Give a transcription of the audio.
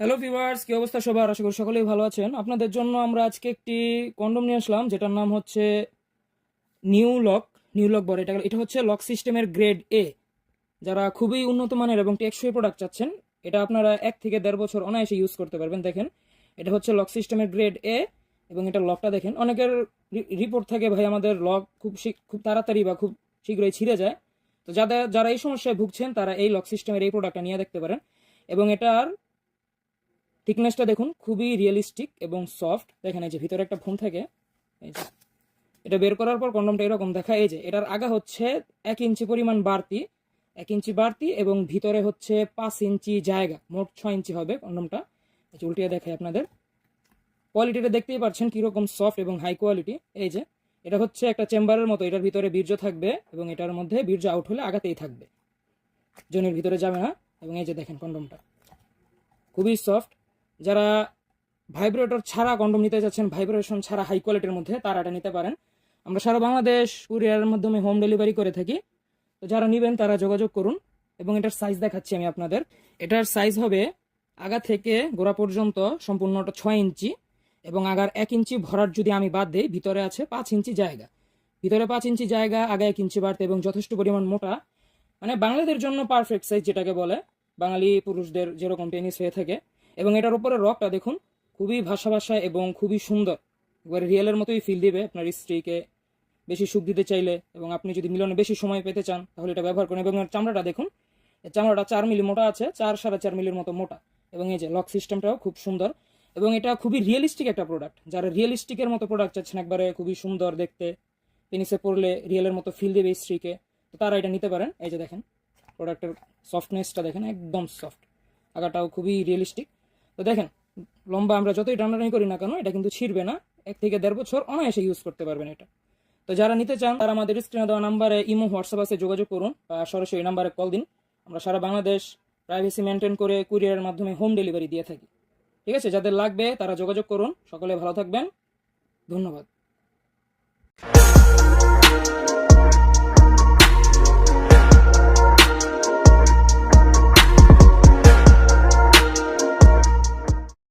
Hello viewers, কি অবস্থা সবার? আশা করি সকলেই ভালো আছেন। আপনাদের জন্য আমরা আজকে একটি কন্ডোম নিয়ে আসলাম, যেটার নাম হচ্ছে নিউ লক বলে। এটা হচ্ছে লক সিস্টেমের গ্রেড এ। যারা খুবই উন্নত মানের এবং টেকসই প্রোডাক্ট চাচ্ছেন, এটা আপনারা 1 থেকে 1.5 বছর অনায়াসে ইউজ করতে পারবেন। দেখেন, এটা হচ্ছে লক সিস্টেমের গ্রেড এ এবং এটা লকটা দেখেন। অনেকের রিপোর্ট থাকে ভাই আমাদের লক খুব তাড়াতাড়ি বা খুব শীঘ্রই ছিঁড়ে যায়। তো যারা এই সমস্যায় ভুগছেন তারা এই লক সিস্টেমের এই প্রোডাক্টটা নিয়ে দেখতে পারেন। এবং এটার থিকনেসটা দেখুন, খুবই রিয়েলিস্টিক এবং সফট। দেখেন, এই যে ভিতরে একটা ফোম থাকে, এই যে এটা বের করার পর কন্ডমটা এরকম দেখা। এই যে এটার আগা হচ্ছে 1 ইঞ্চি পরিমাণ বাড়তি, 1 ইঞ্চি বাড়তি, এবং ভিতরে হচ্ছে 5 ইঞ্চি জায়গা, মোট 6 ইঞ্চি হবে কন্ডমটা। উল্টিয়ে দেখাই আপনাদের। কোয়ালিটিটা দেখতেই পাচ্ছেন কিরকম সফট এবং হাই কোয়ালিটি। এই যে এটা হচ্ছে একটা চেম্বারের মতো, এটার ভিতরে বীর্য থাকবে এবং এটার মধ্যে বীর্য আউট হলে আগাতেই থাকবে, জনের ভিতরে যাবে না। এবং এই যে দেখেন কন্ডমটা খুবই সফট। যারা ভাইব্রেটর ছাড়া কন্ডোম নিতে যাচ্ছেন, ভাইব্রেশন ছাড়া হাই কোয়ালিটির মধ্যে, তারা এটা নিতে পারেন। আমরা সারা বাংলাদেশ কুরিয়ারের মাধ্যমে হোম ডেলিভারি করে থাকি। তো যারা নেবেন তারা যোগাযোগ করুন। এবং এটার সাইজ দেখাচ্ছি আমি আপনাদের। এটার সাইজ হবে আগা থেকে গোড়া পর্যন্ত সম্পূর্ণটা 6 ইঞ্চি, এবং আগার 1 ইঞ্চি ভরাট যদি আমি বাদ দিই, ভিতরে আছে 5 ইঞ্চি জায়গা। ভিতরে 5 ইঞ্চি জায়গা, আগা 1 ইঞ্চি বাড়তে, এবং যথেষ্ট পরিমাণ মোটা। মানে বাঙালিদের জন্য পারফেক্ট সাইজ যেটাকে বলে, বাঙালি পুরুষদের যেরকম পেনিস হয়ে থাকে। এবং এটার উপরে রকটা দেখুন, খুবই ভাষা ভাষা এবং খুবই সুন্দর, একবারে রিয়েলের মতোই ফিল দিবে আপনার স্ত্রীকে বেশি সুখ দিতে চাইলে। এবং আপনি যদি মিলনে বেশি সময় পেতে চান তাহলে এটা ব্যবহার করুন। এবং এর চামড়াটা দেখুন, এর চামড়াটা 4 মিলি মোটা আছে, 4-4.5 মিলির মতো মোটা। এবং এই যে লক সিস্টেমটাও খুব সুন্দর। এবং এটা খুবই রিয়েলিস্টিক একটা প্রোডাক্ট। যারা রিয়েলিস্টিকের মতো প্রোডাক্ট চাচ্ছেন, একবারে খুবই সুন্দর দেখতে, পেনিসে পড়লে রিয়েলের মতো ফিল দেবে স্ত্রীকে, তো তারা এটা নিতে পারেন। এই যে দেখেন প্রোডাক্টের সফটনেসটা দেখেন, একদম সফট। আগাটাও খুবই রিয়েলিস্টিক। তো দেখেন, লম্বা আমরা যতই টানাটানি করি না কেন, এটা কিন্তু ছিঁড়বে না। 1 থেকে 1.5 বছর অনায়াসে ইউজ করতে পারবেন এটা। তো যারা নিতে চান তারা আমাদের স্ক্রিনে দেওয়া নাম্বারে ইমো, হোয়াটসঅ্যাপ আছে, যোগাযোগ করুন, বা সরাসরি এই নাম্বারে কল দিন। আমরা সারা বাংলাদেশ প্রাইভেসি মেনটেন করে কুরিয়ারের মাধ্যমে হোম ডেলিভারি দিয়ে থাকি। ঠিক আছে, যাদের লাগবে তারা যোগাযোগ করুন। সকলে ভালো থাকবেন, ধন্যবাদ।